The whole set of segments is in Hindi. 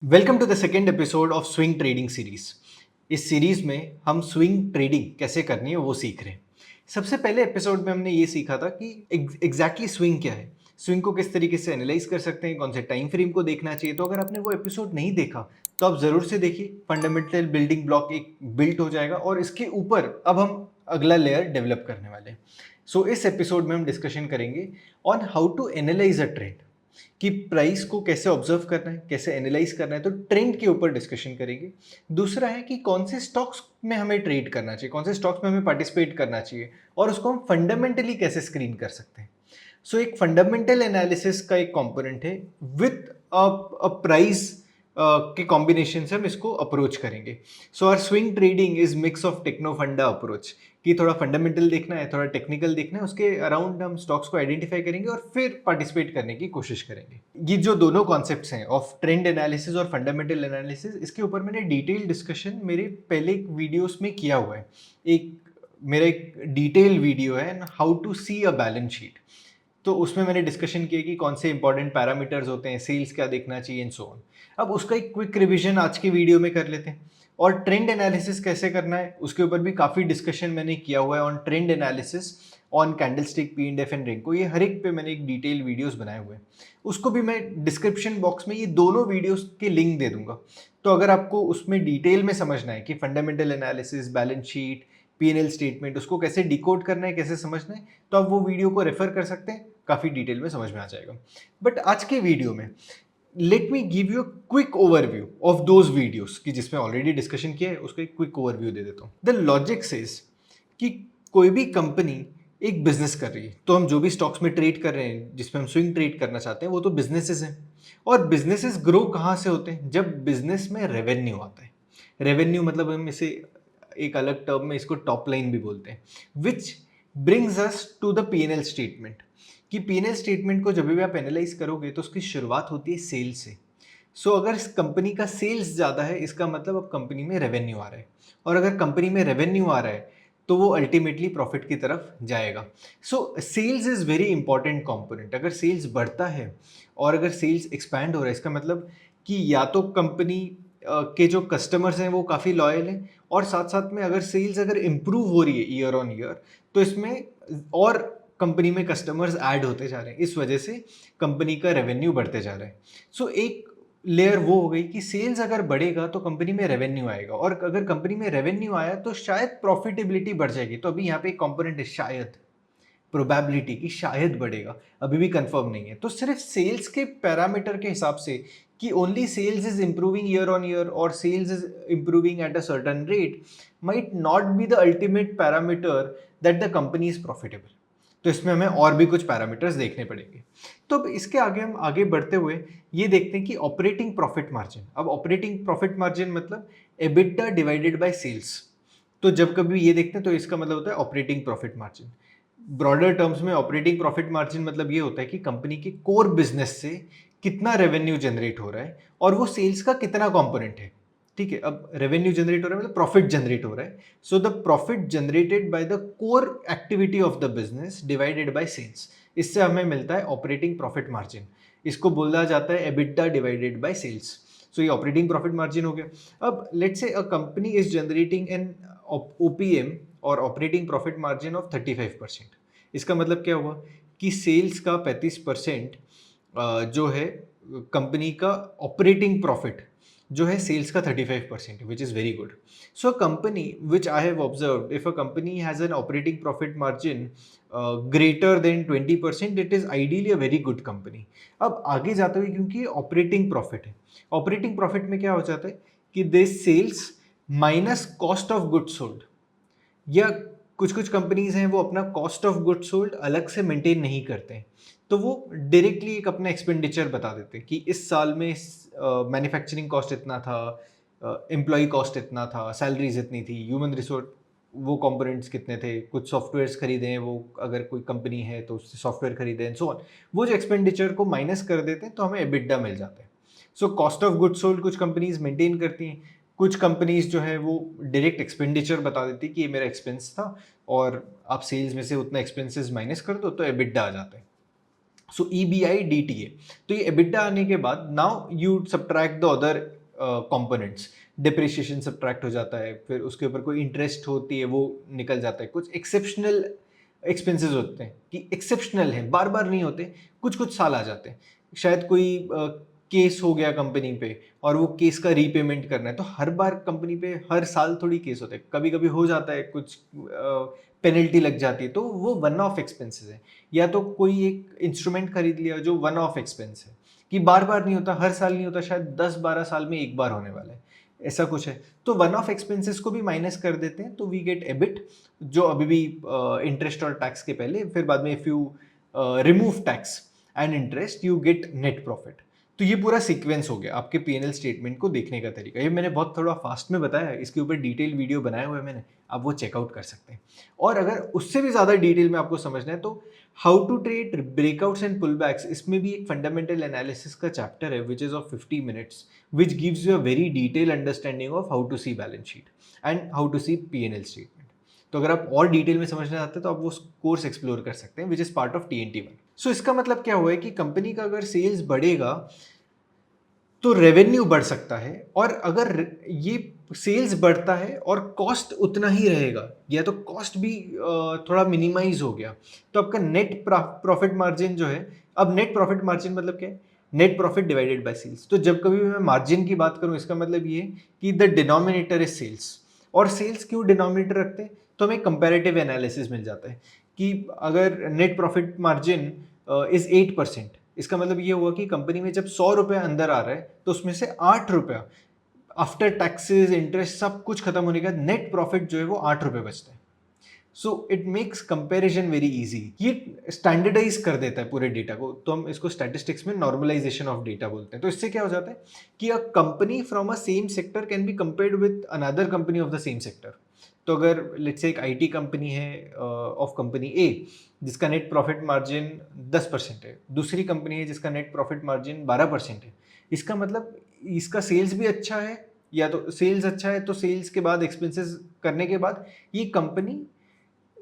Welcome to the second episode of swing trading series. इस सीरीज में हम स्विंग ट्रेडिंग कैसे करनी है वो सीख रहे हैं। सबसे पहले एपिसोड में हमने ये सीखा था कि एग्जैक्टली स्विंग क्या है, स्विंग को किस तरीके से एनालाइज कर सकते हैं, कौन से टाइम फ्रेम को देखना चाहिए। तो अगर आपने वो एपिसोड नहीं देखा तो आप ज़रूर से देखिए। फंडामेंटल बिल्डिंग ब्लॉक एक बिल्ट हो जाएगा और इसके ऊपर अब हम अगला लेयर डेवलप करने वाले हैं। सो इस एपिसोड में हम डिस्कशन करेंगे on how to analyse a trend, कि प्राइस को कैसे ऑब्जर्व करना है, कैसे एनालाइज करना है। तो ट्रेंड के ऊपर डिस्कशन करेंगे। दूसरा है कि कौन से स्टॉक्स में हमें ट्रेड करना चाहिए, कौन से स्टॉक्स में हमें पार्टिसिपेट करना चाहिए और उसको हम फंडामेंटली कैसे स्क्रीन कर सकते हैं। सो एक फंडामेंटल एनालिसिस का एक कंपोनेंट है विथ अ प्राइस के कॉम्बिनेशन से हम इसको अप्रोच करेंगे। So are swing trading is mix of techno funda approach, कि थोड़ा फंडामेंटल देखना है, थोड़ा टेक्निकल देखना है, उसके अराउंड हम स्टॉक्स को आइडेंटिफाई करेंगे और फिर पार्टिसिपेट करने की कोशिश करेंगे। ये जो दोनों कॉन्सेप्ट्स हैं ऑफ ट्रेंड एनालिसिस और फंडामेंटल एनालिसिस, इसके ऊपर मैंने डिटेल डिस्कशन मेरे पहले वीडियोस में किया हुआ है। मेरा एक डिटेल वीडियो है how to see a balance sheet. तो उसमें मैंने डिस्कशन किया कि कौन से इंपॉर्टेंट पैरामीटर्स होते हैं, सेल्स क्या देखना चाहिए एंड सो ऑन। अब उसका एक क्विक रिवीजन आज की वीडियो में कर लेते हैं। और ट्रेंड एनालिसिस कैसे करना है उसके ऊपर भी काफ़ी डिस्कशन मैंने किया हुआ है on trend analysis, on candlestick, P&F and renko. ये हर एक पे मैंने एक डिटेल वीडियोस बनाए हुए हैं। उसको भी मैं डिस्क्रिप्शन बॉक्स में ये दोनों वीडियोस के लिंक दे दूंगा। तो अगर आपको उसमें डिटेल में समझना है कि fundamental analysis, balance sheet, P&L statement, उसको कैसे डिकोड करना है, कैसे समझना है, तो आप वो वीडियो को रेफर कर सकते हैं। काफ़ी डिटेल में समझ में आ जाएगा। बट आज के वीडियो में let me give you quick overview of those videos, कि जिसमें ऑलरेडी डिस्कशन किया है उसका एक क्विक ओवरव्यू दे देता हूँ। द लॉजिक सेज कि कोई भी कंपनी एक बिजनेस कर रही है, तो हम जो भी स्टॉक्स में ट्रेड कर रहे हैं, जिसमें हम स्विंग ट्रेड करना चाहते हैं, वो तो बिजनेसेस हैं। और बिजनेसेस ग्रो कहाँ से होते हैं? जब बिजनेस में रेवेन्यू आता है। रेवेन्यू मतलब हम इसे एक अलग टर्म में इसको टॉप लाइन भी बोलते हैं, which brings us to the P&L statement. कि P&L स्टेटमेंट को जब भी आप एनालाइज करोगे तो उसकी शुरुआत होती है सेल से। सो अगर इस कंपनी का सेल्स ज़्यादा है, इसका मतलब अब कंपनी में रेवेन्यू आ रहा है। और अगर कंपनी में रेवेन्यू आ रहा है तो वो अल्टीमेटली प्रॉफिट की तरफ जाएगा। So sales is very important component. अगर सेल्स बढ़ता है और अगर सेल्स एक्सपैंड हो रहा है, इसका मतलब कि या तो कंपनी के जो कस्टमर्स हैं वो काफ़ी लॉयल हैं, और साथ साथ में अगर सेल्स अगर इम्प्रूव हो रही है ईयर ऑन ईयर, तो इसमें और कंपनी में कस्टमर्स ऐड होते जा रहे हैं, इस वजह से कंपनी का रेवेन्यू बढ़ते जा रहा है। सो एक लेयर वो हो गई कि सेल्स अगर बढ़ेगा तो कंपनी में रेवेन्यू आएगा, और अगर कंपनी में रेवेन्यू आया तो शायद प्रॉफिटेबिलिटी बढ़ जाएगी। तो अभी यहाँ पे एक कंपोनेंट है शायद, प्रोबेबिलिटी की शायद बढ़ेगा, अभी भी कंफर्म नहीं है। तो सिर्फ सेल्स के पैरामीटर के हिसाब से कि only sales is improving year on year और sales is improving at a certain rate might not be the ultimate parameter that the company is profitable. तो इसमें हमें और भी कुछ पैरामीटर्स देखने पड़ेंगे। तो अब इसके आगे हम आगे बढ़ते हुए ये देखते हैं कि ऑपरेटिंग प्रॉफिट मार्जिन। अब ऑपरेटिंग प्रॉफिट मार्जिन मतलब एबिटा डिवाइडेड बाय सेल्स। तो जब कभी ये देखते हैं तो इसका मतलब होता है operating profit margin. Broader terms में ऑपरेटिंग प्रॉफिट मार्जिन मतलब ये होता है कि कंपनी के कोर बिजनेस से कितना रेवेन्यू जनरेट हो रहा है और वो सेल्स का कितना कंपोनेंट है। ठीक है, अब रेवेन्यू जनरेट हो रहा है मतलब प्रॉफिट जनरेट हो रहा है। So the profit generated by the core activity of the business divided by sales, इससे हमें मिलता है ऑपरेटिंग प्रॉफिट मार्जिन। इसको बोला जाता है EBITDA divided by sales. So ये ऑपरेटिंग प्रॉफिट मार्जिन हो गया। अब let's say a company is generating an OPM और ऑपरेटिंग प्रॉफिट मार्जिन ऑफ 35%। इसका मतलब क्या हुआ कि सेल्स का 35% जो है कंपनी का ऑपरेटिंग प्रॉफिट जो है सेल्स का 35%, which is very good. So company which I have observe, if a company has an operating profit margin greater than 20%, it is ideally a very good company. अब आगे जाते हुए, क्योंकि ऑपरेटिंग प्रॉफिट है, ऑपरेटिंग प्रॉफिट में क्या हो जाता है कि this sales minus cost of goods sold, या कुछ कुछ कंपनीज हैं वो अपना कॉस्ट ऑफ गुड्स सोल्ड अलग से मेंटेन नहीं करते हैं, तो वो डायरेक्टली एक अपना एक्सपेंडिचर बता देते हैं कि इस साल में मैन्युफैक्चरिंग कॉस्ट इतना था, एम्प्लॉय कॉस्ट इतना था, सैलरीज इतनी थी, ह्यूमन रिसोर्स वो कंपोनेंट्स कितने थे, कुछ सॉफ्टवेयर्स खरीदे हैं, वो अगर कोई कंपनी है तो उससे सॉफ्टवेयर खरीदे एंड सो ऑन। वो जो एक्सपेंडिचर को माइनस कर देते हैं तो हमें एबिटा मिल जाता है। So cost of goods sold कुछ कंपनीज मेंटेन करती हैं, कुछ कंपनीज जो है वो डायरेक्ट एक्सपेंडिचर बता देती कि ये मेरा एक्सपेंस था और आप सेल्स में से उतना एक्सपेंसेस माइनस कर दो तो एबिटा आ जाता है। सो EBI DTA। तो ये EBITDA आने के बाद now you subtract the other components, depreciation subtract हो जाता है, फिर उसके ऊपर कोई इंटरेस्ट होती है वो निकल जाता है, कुछ एक्सेप्शनल एक्सपेंसेस होते हैं कि एक्सेप्शनल हैं, बार बार नहीं होते, कुछ कुछ साल आ जाते हैं, शायद कोई केस हो गया कंपनी पे और वो केस का रीपेमेंट करना है, तो हर बार कंपनी पे हर साल थोड़ी केस होता है, कभी कभी हो जाता है, कुछ पेनल्टी लग जाती है, तो वो वन ऑफ एक्सपेंसेस है। या तो कोई एक इंस्ट्रूमेंट खरीद लिया जो वन ऑफ एक्सपेंस है, कि बार बार नहीं होता, हर साल नहीं होता, शायद 10-12 साल में एक बार होने वाला है, ऐसा कुछ है, तो वन ऑफ एक्सपेंसेस को भी माइनस कर देते हैं, तो वी गेट एबिट, जो अभी भी इंटरेस्ट और टैक्स के पहले, फिर बाद में if you remove tax and interest you get net profit. तो ये पूरा सीक्वेंस हो गया आपके P&L स्टेटमेंट को देखने का तरीका। ये मैंने बहुत थोड़ा फास्ट में बताया है, इसके ऊपर डिटेल वीडियो बनाया हुआ है मैंने, आप वो चेकआउट कर सकते हैं। और अगर उससे भी ज़्यादा डिटेल में आपको समझना है तो how to trade breakouts and pullbacks, इसमें भी एक फंडामेंटल एनालिसिस का चैप्टर है which is of 50 minutes, which gives you a very detail understanding of how to see balance sheet and how to see P&L statement. तो अगर आप और डिटेल में समझना चाहते हैं तो आप वो कोर्स एक्सप्लोर कर सकते हैं which is part of TNT1। सो इसका मतलब क्या हुआ है कि कंपनी का अगर सेल्स बढ़ेगा तो रेवेन्यू बढ़ सकता है, और अगर ये सेल्स बढ़ता है और कॉस्ट उतना ही रहेगा या तो कॉस्ट भी थोड़ा मिनिमाइज हो गया, तो आपका नेट प्रॉफिट मार्जिन जो है, अब नेट प्रॉफिट मार्जिन मतलब क्या है, net profit divided by sales. तो जब कभी भी मैं मार्जिन की बात करूं इसका मतलब ये कि द डिनोमिनेटर इज सेल्स, और सेल्स क्यों डिनोमिनेटर रखते हैं, तो हमें कंपैरेटिव एनालिसिस मिल जाता है कि अगर नेट प्रॉफिट मार्जिन इज 8%, इसका मतलब ये हुआ कि कंपनी में जब 100 रुपये अंदर आ रहा है तो उसमें से 8 रुपया आफ्टर टैक्सेस इंटरेस्ट सब कुछ खत्म होने के बाद नेट प्रॉफिट जो है वो 8 रुपये बचता है। So it makes comparison very easy, ये स्टैंडर्डाइज कर देता है पूरे डेटा को, तो हम इसको स्टैटिस्टिक्स में नॉर्मलाइजेशन ऑफ डेटा बोलते हैं। तो इससे क्या हो जाता है कि a company from a same sector can be compared with another company of the same sector. तो अगर लेट्स से एक IT कंपनी है ऑफ कंपनी ए जिसका नेट प्रॉफिट मार्जिन 10% है, दूसरी कंपनी है जिसका नेट प्रॉफिट मार्जिन 12% है, इसका मतलब इसका सेल्स भी अच्छा है, या तो सेल्स अच्छा है तो सेल्स के बाद एक्सपेंसेस करने के बाद ये कंपनी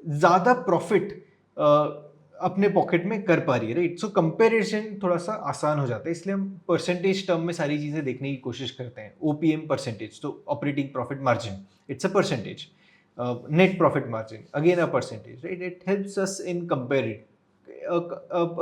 ज़्यादा प्रॉफिट अपने पॉकेट में कर पा रही है, राइट। सो कंपेरिजन थोड़ा सा आसान हो जाता है, इसलिए हम परसेंटेज टर्म में सारी चीज़ें देखने की कोशिश करते हैं। OPM परसेंटेज, तो operating profit margin, it's a percentage, net profit margin again a percentage, right. It helps us in comparing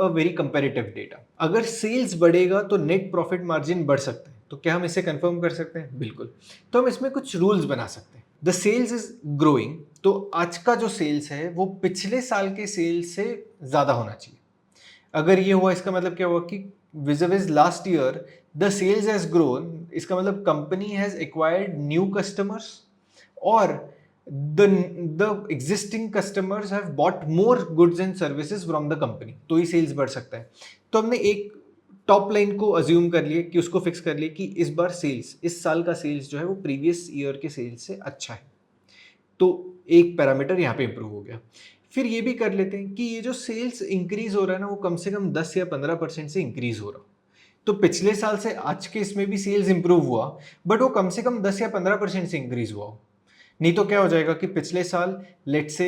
a very comparative data. अगर सेल्स बढ़ेगा तो नेट प्रॉफिट मार्जिन बढ़ सकता है, तो क्या हम इसे कंफर्म कर सकते हैं? बिल्कुल। तो हम इसमें कुछ रूल्स बना सकते हैं। द सेल्स इज ग्रोइंग, तो आज का जो सेल्स है वो पिछले साल के सेल्स से ज़्यादा होना चाहिए। अगर ये हुआ इसका मतलब क्या हुआ कि vis-a-vis last year the sales has grown, इसका मतलब company has acquired new customers, और the existing customers have bought more goods and services from the company, तो ही सेल्स बढ़ सकता है। तो हमने एक टॉप लाइन को अज्यूम कर लिए कि उसको फिक्स कर लिए कि इस बार सेल्स, इस साल का सेल्स जो है वो प्रीवियस ईयर के सेल्स से अच्छा है, तो एक पैरामीटर यहाँ पे इंप्रूव हो गया। फिर ये भी कर लेते हैं कि ये जो सेल्स इंक्रीज हो रहा है ना वो कम से कम 10 या 15% से इंक्रीज हो रहा हो। तो पिछले साल से आज के इसमें भी सेल्स इंप्रूव हुआ, बट वो कम से कम 10 या 15% से इंक्रीज हुआ हो। नहीं तो क्या हो जाएगा कि पिछले साल लेट से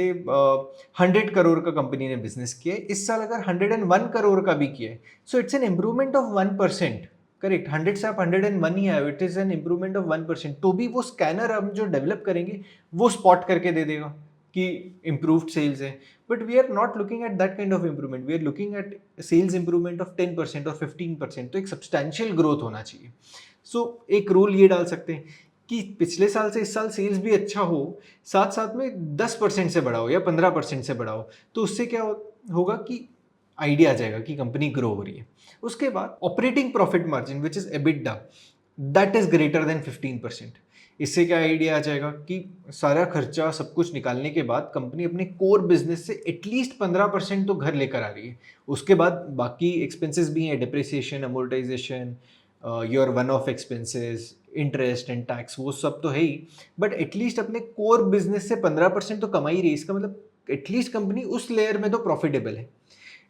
100 करोड़ का कंपनी ने बिजनेस किया है, इस साल अगर 101 करोड़ का भी किया है, so it's an improvement of 1%, correct. 100 से आप 101 ही आए, it is an improvement of 1%। तो भी वो स्कैनर हम जो डेवलप करेंगे वो स्पॉट करके दे देगा कि इम्प्रूव्ड सेल्स है, but we are not looking at that kind of improvement, we are looking at sales improvement of 10% और 15%, तो एक सब्सटैंशियल ग्रोथ होना चाहिए। सो एक रूल ये डाल सकते हैं कि पिछले साल से इस साल सेल्स भी अच्छा हो, साथ साथ में 10% से बढ़ा हो या 15% से बढ़ा हो, तो उससे क्या होगा कि आइडिया आ जाएगा कि कंपनी ग्रो हो रही है। उसके बाद operating profit margin which is EBITDA, that is greater then 15%। इससे क्या आइडिया आ जाएगा कि सारा खर्चा सब कुछ निकालने के बाद कंपनी अपने कोर बिजनेस से एटलीस्ट 15% तो घर लेकर आ रही है। उसके बाद बाकी एक्सपेंसेस भी हैं, depreciation, amortisation, your one of expenses, interest and tax, वो सब तो है ही, बट एटलीस्ट अपने कोर बिजनेस से 15% तो कमा ही रही है। इसका मतलब एटलीस्ट कंपनी उस लेयर में तो प्रॉफिटेबल है।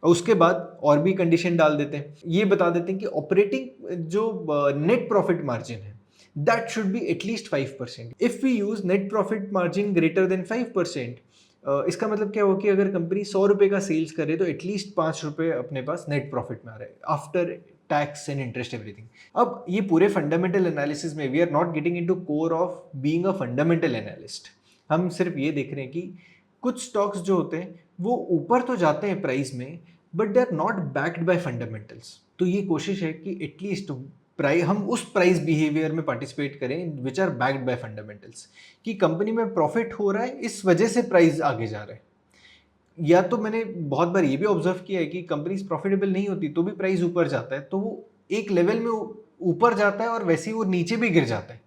और उसके बाद और भी कंडीशन डाल देते हैं, ये बता देते हैं कि ऑपरेटिंग जो नेट प्रॉफिट मार्जिन है that should be at least 5%। If we use net profit margin greater than 5%, इसका मतलब क्या हुआ कि अगर कंपनी 100 रुपये का सेल्स करे तो एटलीस्ट 5 रुपये अपने पास नेट प्रॉफिट में आ रहा है after tax and interest everything. अब ये पूरे फंडामेंटल एनालिसिस में we are not getting into core of being a fundamental analyst. हम सिर्फ ये देख रहे हैं कि कुछ स्टॉक्स जो होते हैं वो ऊपर तो जाते हैं प्राइस में, but they are not backed by fundamentals. तो ये कोशिश है कि एटलीस्ट हम उस प्राइस बिहेवियर में पार्टिसिपेट करें which are backed by fundamentals, कि कंपनी में प्रॉफिट हो रहा है इस वजह से प्राइस आगे जा रहा है। या तो मैंने बहुत बार ये भी ऑब्जर्व किया है कि कंपनीज प्रॉफिटेबल नहीं होती तो भी प्राइस ऊपर जाता है, तो वो एक लेवल में ऊपर जाता है और वैसे ही वो नीचे भी गिर जाता है,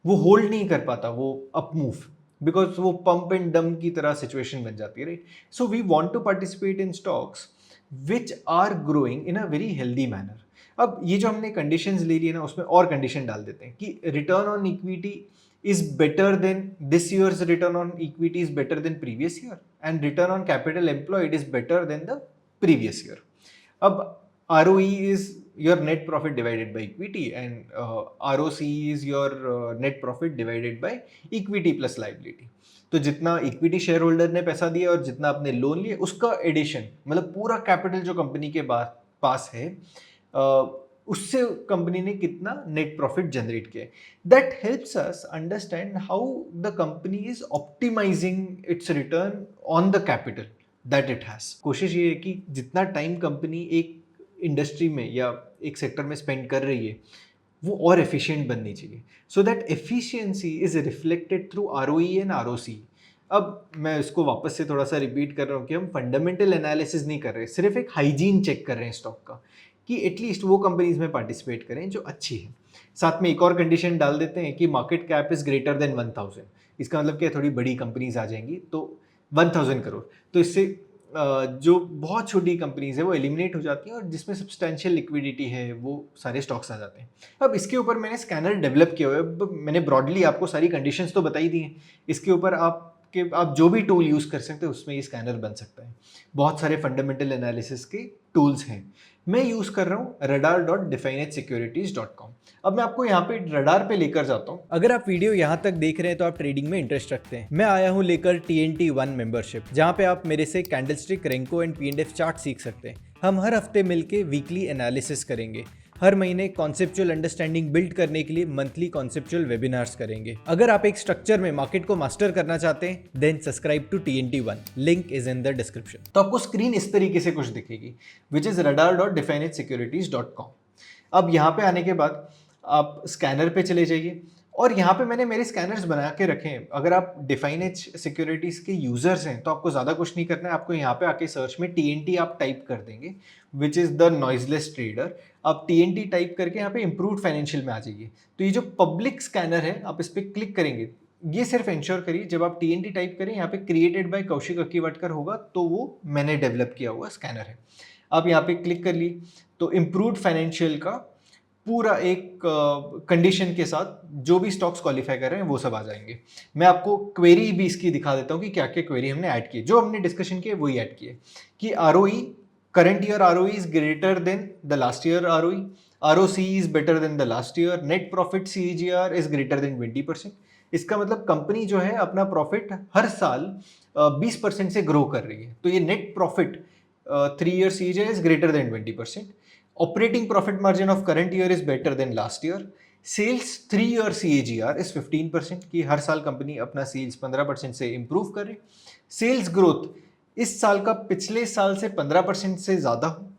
वो होल्ड नहीं कर पाता वो अप मूव, बिकॉज वो पंप एंड डम की तरह सिचुएशन बन जाती है, right. So we want to participate in stocks which are growing in a very healthy manner. अब ये जो हमने कंडीशंस ले ली है ना, उसमें और कंडीशन डाल देते हैं कि return on equity is better than this year's return on equity is better than previous year, and return on capital employed is better than the previous year. अब ROE is your net profit divided by equity, and ROCE is your net profit divided by equity plus liability. तो जितना इक्विटी शेयर होल्डर ने पैसा दिया और जितना आपने लोन लिया उसका एडिशन, मतलब पूरा कैपिटल जो कंपनी के पास है, उससे कंपनी ने कितना नेट प्रॉफिट जनरेट किया। That helps us understand how the company is optimising its return on the capital that it has. कोशिश ये है कि जितना टाइम कंपनी एक इंडस्ट्री में या एक सेक्टर में स्पेंड कर रही है वो और एफिशिएंट बननी चाहिए, so that efficiency is reflected through ROE and ROC। अब मैं इसको वापस से थोड़ा सा रिपीट कर रहा हूँ कि हम फंडामेंटल एनालिसिस नहीं कर रहे, सिर्फ एक हाइजीन चेक कर रहे हैं स्टॉक का, कि एटलीस्ट वो कंपनीज में पार्टिसिपेट करें जो अच्छी है। साथ में एक और कंडीशन डाल देते हैं कि market cap is greater then 1000। इसका मतलब क्या, थोड़ी बड़ी कंपनीज आ जाएंगी तो 1000 करोड़, तो इससे जो बहुत छोटी कंपनीज है वो एलिमिनेट हो जाती हैं और जिसमें सब्सटेंशियल लिक्विडिटी है वो सारे स्टॉक्स आ जाते हैं। अब इसके ऊपर मैंने स्कैनर डेवलप किया हुआ है, मैंने ब्रॉडली आपको सारी कंडीशंस तो बताई दी हैं। इसके ऊपर आप जो भी टूल यूज़ कर सकते हैं उसमें ये स्कैनर बन सकता है। बहुत सारे फंडामेंटल एनालिसिस के टूल्स हैं। मैं यूज़ कर रहा हूँ radar.definedsecurities.com। अब मैं आपको यहाँ पे रडार पे लेकर जाता हूँ। अगर आप वीडियो यहाँ तक देख रहे हैं तो आप ट्रेडिंग में इंटरेस्ट रखते हैं। मैं आया हूँ लेकर TNT1 मेंबरशिप, जहाँ पे आप मेरे से candlestick, Renko and P&F chart सीख सकते हैं। हम हर हफ्ते मिलके वीकली एनालिसिस करेंगे। हर महीने कॉन्सेप्चुअल अंडरस्टैंडिंग बिल्ड करने के लिए मंथली कॉन्सेप्चुअल वेबिनार्स करेंगे। अगर आप एक स्ट्रक्चर में मार्केट को मास्टर करना चाहते हैं then subscribe to TNT1, link is in the description. तो आपको स्क्रीन इस तरीके से कुछ दिखेगी, विच इज radar.definedsecurities.com। अब यहाँ पे आने के बाद आप स्कैनर पे चले जाइए और यहाँ पे मैंने मेरे स्कैनर्स बना के रखे हैं। अगर आप डिफाइनेज सिक्योरिटीज़ के यूज़र्स हैं तो आपको ज़्यादा कुछ नहीं करना है, आपको यहाँ पे आके सर्च में TNT आप टाइप कर देंगे, which is the noiseless trader. आप TNT टाइप करके यहाँ पे इम्प्रूव्ड फाइनेंशियल में आ जाइए। तो ये जो पब्लिक स्कैनर है आप इस पर क्लिक करेंगे, ये सिर्फ इंश्योर करिए जब आप TNT टाइप करें यहाँ पे क्रिएटेड बाय कौशिक अक्कीवटकर होगा तो वो मैंने डेवलप किया हुआ स्कैनर है। आप यहाँ पे क्लिक कर लिए तो इम्प्रूव्ड फाइनेंशियल का पूरा एक कंडीशन के साथ जो भी स्टॉक्स क्वालिफाई कर रहे हैं वो सब आ जाएंगे। मैं आपको क्वेरी भी इसकी दिखा देता हूँ कि क्या क्या क्वेरी हमने ऐड की, जो हमने डिस्कशन किए वही ऐड किए। कि ROE, current year ROE is greater then the last year ROE, ROC is better then the last year, net profit CAGR is greater than 20%। इसका मतलब कंपनी जो है अपना प्रॉफिट हर साल 20% से ग्रो कर रही है, तो ये net profit 3 year CAGR is greater than 20%। Operating profit margin of current year is better than last year. Sales 3 year CAGR is 15%, कि हर साल कंपनी अपना सेल्स 15% से इंप्रूव करे। सेल्स ग्रोथ इस साल का पिछले साल से 15% से ज़्यादा हो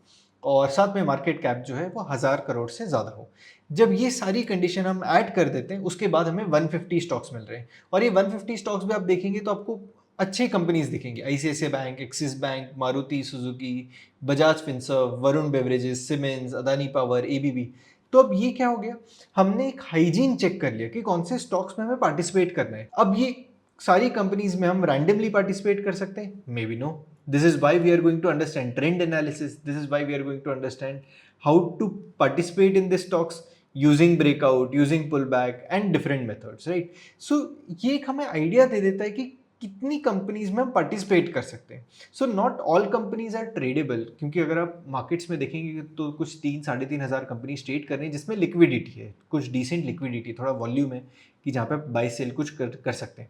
और साथ में मार्केट कैप जो है वो 1000 करोड़ से ज़्यादा हो। जब ये सारी कंडीशन हम ऐड कर देते हैं उसके बाद हमें 150 स्टॉक्स मिल रहे हैं, और ये 150 स्टॉक्स भी आप देखेंगे तो आपको अच्छे कंपनीज दिखेंगे, ICICI bank, axis bank, Maruti Suzuki, Bajaj Finserv, Varun beverages, siemens, Adani power, ABB। तो अब ये क्या हो गया, हमने एक हाइजीन चेक कर लिया कि कौन से स्टॉक्स में हमें पार्टिसिपेट करना है। अब ये सारी कंपनीज में हम रैंडमली पार्टिसिपेट कर सकते हैं, maybe no. This is why we are going to understand trend analysis. This is why we are going to understand how to participate in the stocks using breakout, using pullback and different methods, right? So ये एक हमें आइडिया दे देता है कि कितनी कंपनीज में हम पार्टिसिपेट कर सकते हैं। So not all companies are tradable, क्योंकि अगर आप मार्केट्स में देखेंगे तो कुछ 3-3.5 हज़ार कंपनीज ट्रेड कर रही हैं जिसमें लिक्विडिटी है, कुछ डिसेंट लिक्विडिटी, थोड़ा वॉल्यूम है कि जहाँ पे बाई सेल कुछ कर सकते हैं।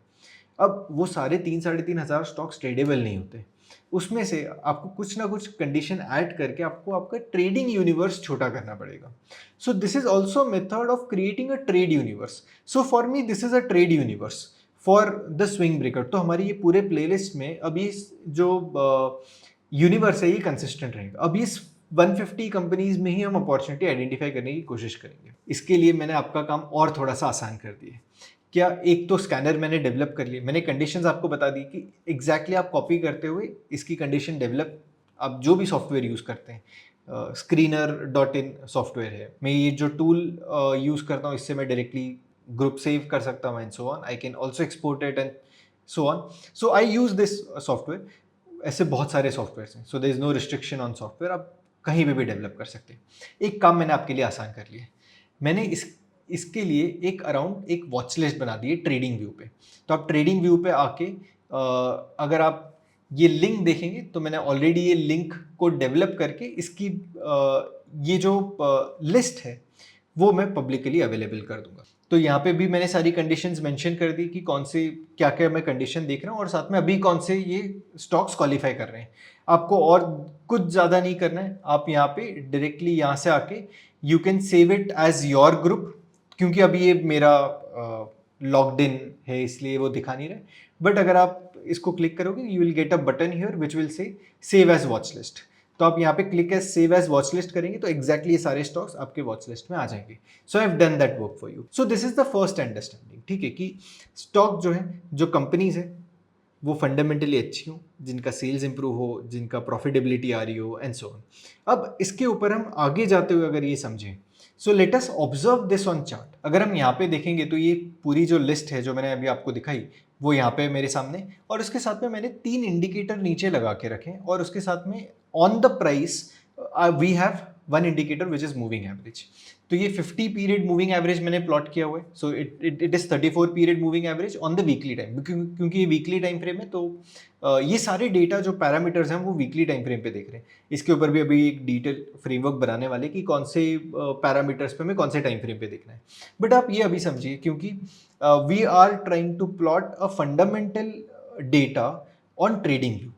अब वो सारे 3-3,500 स्टॉक्स ट्रेडेबल नहीं होते, उसमें से आपको कुछ ना कुछ कंडीशन ऐड करके आपको आपका ट्रेडिंग यूनिवर्स छोटा करना पड़ेगा. सो this is also method of creating a trade universe. So for me this is a trade universe for the swing breaker. तो हमारी ये पूरे प्लेलिस्ट में अभी जो यूनिवर्स है ये कंसिस्टेंट रहेगा. अभी इस 150 कंपनीज में ही हम अपॉर्चुनिटी आइडेंटिफाई करने की कोशिश करेंगे. इसके लिए मैंने आपका काम और थोड़ा सा आसान कर दिया. क्या एक तो स्कैनर मैंने डेवलप कर लिया, मैंने कंडीशंस आपको बता दी कि एग्जैक्टली आप कॉपी करते हुए इसकी कंडीशन डेवलप, आप जो भी सॉफ्टवेयर यूज़ करते हैं, screener.in सॉफ्टवेयर है, मैं ये जो टूल यूज़ करता हूँ इससे मैं डायरेक्टली ग्रुप सेव कर सकता हूँ and so on. I can also export it and so on. So I use this software. ऐसे बहुत सारे सॉफ्टवेयर हैं, so there is no restriction on software. आप कहीं पे भी डेवलप कर सकते हैं. एक काम मैंने आपके लिए आसान कर लिया है. मैंने इसके लिए एक वॉच लिस्ट बना दी है ट्रेडिंग व्यू पे. तो आप ट्रेडिंग व्यू पे आके अगर आप ये लिंक देखेंगे तो मैंने ऑलरेडी ये लिंक को डेवलप करके इसकी ये जो लिस्ट है वो मैं पब्लिकली अवेलेबल कर दूंगा. तो यहाँ पे भी मैंने सारी कंडीशंस मेंशन कर दी कि कौन से क्या क्या मैं कंडीशन देख रहा हूँ और साथ में अभी कौन से ये स्टॉक्स क्वालिफाई कर रहे हैं. आपको और कुछ ज़्यादा नहीं करना है. आप यहाँ पे डायरेक्टली यहाँ से आके you can save it as your group, क्योंकि अभी ये मेरा लॉग्ड इन है इसलिए वो दिखा नहीं रहे. बट अगर आप इसको क्लिक करोगे you will get a button here which will say save as watch list. तो आप यहाँ पे click as save as watch list करेंगे तो एग्जैक्टली ये सारे स्टॉक्स आपके वॉच लिस्ट में आ जाएंगे. So I have done that work for you. So this is the first understanding, ठीक है, कि स्टॉक जो है, जो कंपनीज है वो फंडामेंटली अच्छी हो, जिनका सेल्स इंप्रूव हो, जिनका प्रॉफिटेबिलिटी आ रही हो एंड सो ऑन. अब इसके ऊपर हम आगे जाते हुए अगर ये समझें, so let us observe this on chart. अगर हम यहाँ पे देखेंगे तो ये पूरी जो लिस्ट है जो मैंने अभी आपको दिखाई वो यहाँ पे मेरे सामने, और उसके साथ में मैंने 3 इंडिकेटर नीचे लगा के रखे हैं, और उसके साथ में on the price we have 1 indicator which is moving average. तो ये 50 पीरियड मूविंग एवरेज मैंने प्लॉट किया हुआ है. So it is 34 period moving average on the weekly time, क्योंकि ये वीकली टाइम फ्रेम है. तो ये सारे डेटा जो पैरामीटर्स हैं वो वीकली टाइम फ्रेम पे देख रहे हैं. इसके ऊपर भी अभी एक डिटेल फ्रेमवर्क बनाने वाले कि कौन से पैरामीटर्स पे हमें कौन से टाइम फ्रेम पे देखना है. बट आप ये अभी समझिए, क्योंकि we are trying to plot a fundamental data on trading view.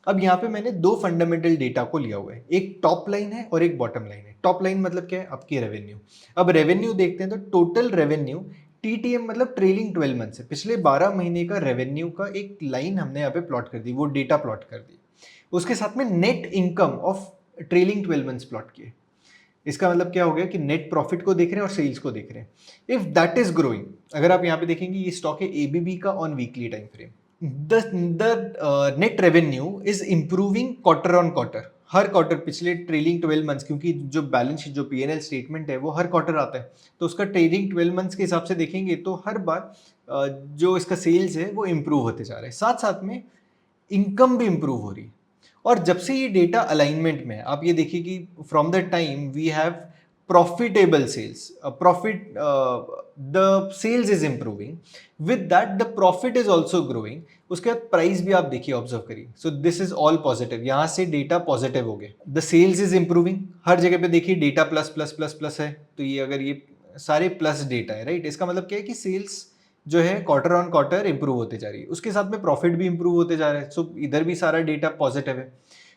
अब यहाँ पे मैंने 2 फंडामेंटल डेटा को लिया हुआ है, एक टॉप लाइन है और एक बॉटम लाइन है. टॉप लाइन मतलब क्या है? आपकी रेवेन्यू. अब रेवेन्यू देखते हैं तो टोटल रेवेन्यू TTM मतलब ट्रेलिंग 12 मंथ से पिछले 12 महीने का रेवेन्यू का एक लाइन हमने यहाँ पे प्लॉट कर दी, वो डेटा प्लॉट कर दी. उसके साथ में net income of trailing 12 months plot किए. इसका मतलब क्या हो गया कि नेट प्रॉफिट को देख रहे हैं और सेल्स को देख रहे हैं. इफ दैट इज ग्रोइंग, अगर आप यहाँ पे देखेंगे ये स्टॉक है ABB का on weekly time frame. The net revenue is improving quarter on quarter. Her quarter पिछले ट्रेलिंग 12 मंथ्स, क्योंकि जो बैलेंस शीट जो P&L स्टेटमेंट है वो हर क्वार्टर आता है, तो उसका ट्रेलिंग 12 मंथ्स के हिसाब से देखेंगे तो हर बार जो इसका सेल्स है वो इंप्रूव होते जा रहे हैं, साथ साथ में इनकम भी इंप्रूव हो रही है. और जब से ये डेटा अलाइनमेंट में है, आप ये देखिए कि from the time we have profitable sales, profit, the sales is improving, with that the profit is also growing. उसके बाद प्राइस भी आप देखिए, ऑब्जर्व करिए. So this is all positive, यहाँ से डेटा पॉजिटिव हो गया. द सेल्स इज इंप्रूविंग, हर जगह पे देखिए data plus plus plus plus है. तो ये अगर ये सारे प्लस डेटा है, राइट, इसका मतलब क्या है कि सेल्स जो है क्वार्टर ऑन क्वार्टर इंप्रूव होते जा रही है. उसके साथ में प्रॉफिट भी इंप्रूव होते जा रहा है. सो इधर भी सारा डेटा पॉजिटिव है.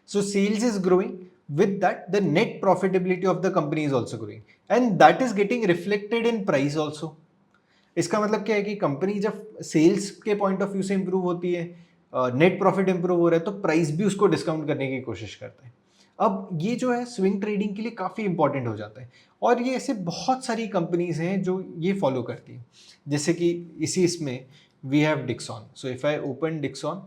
So sales is growing, with that the net profitability of the company is also growing and that is getting reflected in price also. इसका मतलब क्या है कि कंपनी जब सेल्स के पॉइंट ऑफ व्यू से इंप्रूव होती है, नेट प्रॉफिट इंप्रूव हो रहा है, तो प्राइस भी उसको डिस्काउंट करने की कोशिश करता है. अब ये जो है स्विंग ट्रेडिंग के लिए काफ़ी इंपॉर्टेंट हो जाता है, और ये ऐसे बहुत सारी कंपनीज हैं जो ये फॉलो करती हैं. जैसे कि इसी इसमें we have Dixon. So if I open Dixon,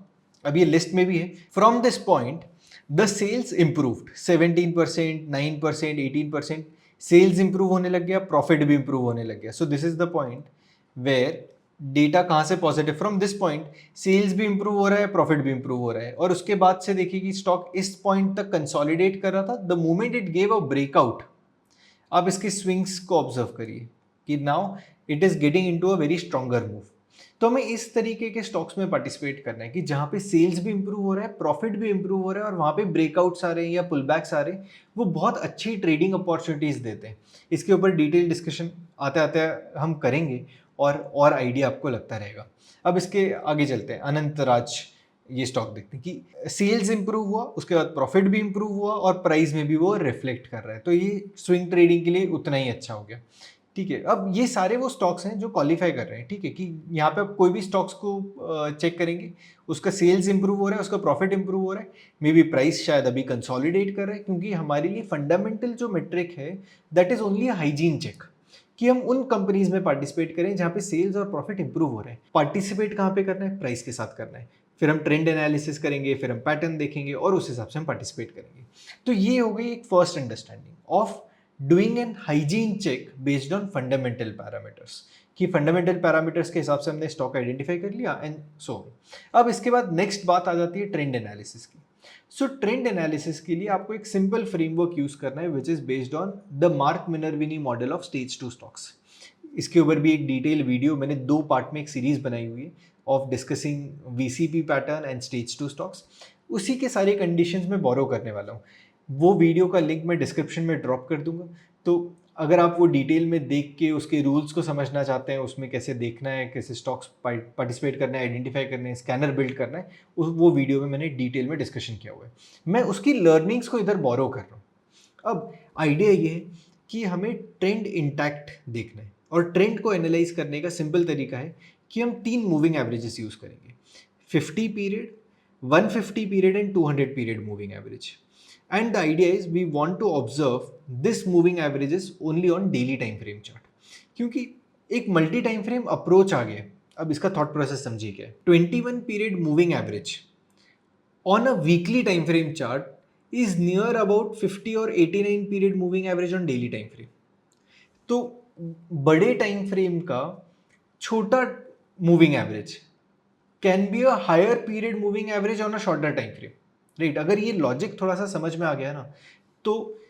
अब ये लिस्ट में भी है. From this point the sales improved 17%, 9%, 18%. Sales improve होने लग गया, प्रॉफिट भी इंप्रूव होने लग गया. So this is the point where data कहाँ से positive, from this point sales भी इंप्रूव हो रहा है, प्रॉफिट भी इंप्रूव हो रहा है. और उसके बाद से देखिए कि स्टॉक इस पॉइंट तक कंसोलिडेट कर रहा था. The moment it gave a breakout, आप इसकी स्विंग्स को ऑब्जर्व करिए कि now it is getting into a very stronger move. तो हमें इस तरीके के स्टॉक्स में पार्टिसिपेट करना है कि जहाँ पे सेल्स भी इंप्रूव हो रहा है, प्रॉफिट भी इंप्रूव हो रहा है, और वहाँ पे ब्रेकआउट्स आ रहे हैं या पुल बैक्स आ रहे हैं, वो बहुत अच्छी ट्रेडिंग अपॉर्चुनिटीज़ देते हैं. इसके ऊपर डिटेल डिस्कशन आते आते हम करेंगे. और आइडिया आपको लगता रहेगा। अब इसके आगे चलते हैं, अनंतराज ये स्टॉक देखते हैं कि सेल्स इंप्रूव हुआ, उसके बाद प्रॉफिट भी इंप्रूव हुआ और प्राइस में भी वो रिफ्लेक्ट कर रहा है, तो ये स्विंग ट्रेडिंग के लिए उतना ही अच्छा हो गया। ठीक है, अब ये सारे वो स्टॉक्स हैं जो क्वालिफाई कर रहे हैं। ठीक है, कि यहाँ पे आप कोई भी स्टॉक्स को चेक करेंगे, उसका सेल्स इंप्रूव हो रहा है, उसका प्रॉफिट इंप्रूव हो रहा है, मे बी प्राइस शायद अभी कंसोलिडेट कर रहा है, क्योंकि हमारे लिए फंडामेंटल जो मेट्रिक है that is only a hygiene check कि हम उन कंपनीज में पार्टिसिपेट करें जहाँ पे सेल्स और प्रॉफिट इंप्रूव हो रहे हैं। पार्टिसिपेट कहाँ पे करना है? प्राइस के साथ करना है। फिर हम ट्रेंड एनालिसिस करेंगे, फिर हम पैटर्न देखेंगे और उस हिसाब से हम पार्टिसिपेट करेंगे। तो ये हो गई एक first understanding of doing an hygiene check based on fundamental parameters, कि फंडामेंटल पैरामीटर्स के हिसाब से हमने स्टॉक आइडेंटिफाई कर लिया एंड सो। अब इसके बाद नेक्स्ट बात आ जाती है ट्रेंड एनालिसिस की। सो ट्रेंड एनालिसिस के लिए आपको एक सिंपल फ्रेमवर्क यूज करना है which is based on the mark Minervini model of stage 2 stocks. इसके ऊपर भी एक डिटेल वीडियो मैंने 2 पार्ट में एक सीरीज बनाई हुई है of discussing VCP pattern and stage 2 stocks. उसी के सारे कंडीशंस में बोरो करने वाला हूँ। वो वीडियो का लिंक मैं डिस्क्रिप्शन में ड्रॉप कर दूंगा, तो अगर आप वो डिटेल में देख के उसके रूल्स को समझना चाहते हैं, उसमें कैसे देखना है, कैसे स्टॉक्स पार्टिसिपेट करना है, आइडेंटिफाई करना है, स्कैनर बिल्ड करना है, वो वीडियो में मैंने डिटेल में डिस्कशन किया हुआ है। मैं उसकी लर्निंग्स को इधर बोरो कर रहा हूँ। अब आइडिया ये है कि हमें ट्रेंड इंटैक्ट देखना है, और ट्रेंड को एनालाइज करने का सिंपल तरीका है कि हम 3 मूविंग एवरेजेस यूज़ करेंगे, 50 period, 150 period and 200 period moving average. And the idea is we want to observe this moving averages only on daily time frame chart, क्योंकि एक मल्टी टाइम फ्रेम अप्रोच आ गया। अब इसका थॉट प्रोसेस समझिए क्या है। 21 period moving average on a weekly time frame chart is near about 50 और 89 period moving average on daily time frame. तो बड़े टाइम फ्रेम का छोटा moving average can be a higher period moving average on a shorter time frame, right. अगर ये लॉजिक थोड़ा सा समझ में आ गया ना, तो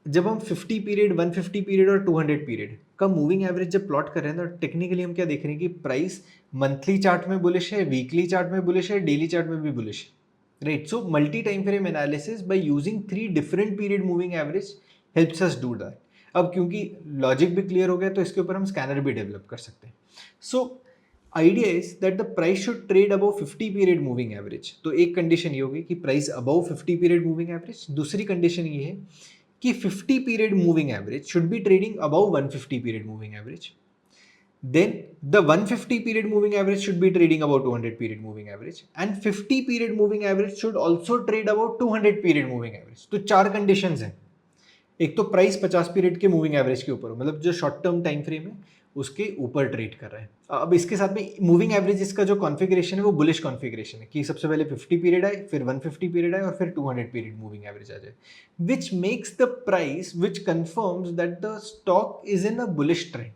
जब हम 50 पीरियड, 150 पीरियड और 200 पीरियड का मूविंग एवरेज जब प्लॉट कर रहे हैं ना, टेक्निकली हम क्या देख रहे हैं कि प्राइस मंथली चार्ट में बुलिश है, वीकली चार्ट में बुलिश है, डेली चार्ट में भी बुलिश है, right. So multi time frame analysis by using 3 different period moving average helps us do that. अब क्योंकि लॉजिक भी क्लियर हो गया, तो इसके ऊपर हम स्कैनर भी डेवलप कर सकते हैं। So idea is that the price should trade above 50 period moving average. तो एक कंडीशन ये होगी कि price above 50 period moving average. दूसरी कंडीशन ये है कि 50 period moving average should be trading above 150 period moving average. Then the 150 period moving average should be trading above 200 period moving average, and 50 period moving average should also trade above 200 period moving average. तो 4 कंडीशंस हैं। एक तो प्राइस 50 पीरियड के मूविंग एवरेज के ऊपर हो, मतलब जो शॉर्ट टर्म टाइम फ्रेम है उसके ऊपर ट्रेड कर रहा है। अब इसके साथ में मूविंग एवरेज इसका जो कॉन्फ़िगरेशन है वो बुलिश कॉन्फ़िगरेशन है, कि सबसे पहले 50 पीरियड आए, फिर 150 पीरियड आए और फिर 200 पीरियड मूविंग एवरेज आ जाए, which makes the price which confirms that the stock is in a bullish trend.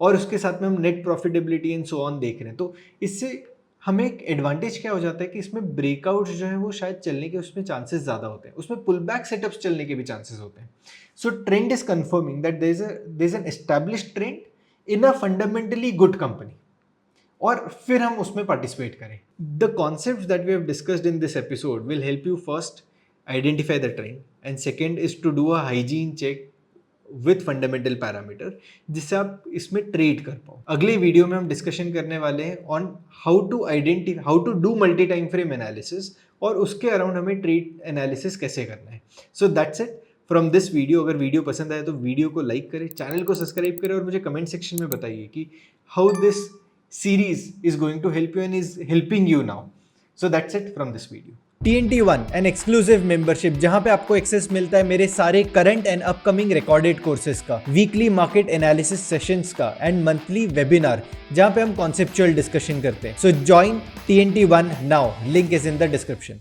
और उसके साथ में हम net profitability and so on देख रहे हैं। तो इससे हमें एक एडवांटेज क्या हो जाता है कि इसमें ब्रेकआउट्स जो है वो शायद चलने के उसमें चांसेस ज़्यादा होते हैं, उसमें पुल बैक सेटअप्स चलने के भी चांसेस होते हैं। So trend is confirming that there is an established trend in a fundamentally good company, और फिर हम उसमें पार्टिसिपेट करें। The concepts that we have discussed in this episode will help you first identify the trend, and second is to do a hygiene check with fundamental parameter, जिससे आप इसमें ट्रेड कर पाओ। अगले वीडियो में हम डिस्कशन करने वाले हैं on how to do multi time frame analysis, और उसके अराउंड हमें ट्रेड एनालिसिस कैसे करना है। So that's it from this video. अगर वीडियो पसंद आए तो वीडियो को लाइक करें, चैनल को सब्सक्राइब करें, और मुझे कमेंट सेक्शन में बताइए कि how this series is going to help you and is helping you now. So that's it from this video. TNT1 an exclusive membership, जहां पे आपको एक्सेस मिलता है मेरे सारे current and upcoming recorded courses का, वीकली मार्केट एनालिसिस सेशंस का एंड मंथली वेबिनार जहां पे हम कॉन्सेप्चुअल डिस्कशन करते हैं। So join TNT1 now, link is in the description.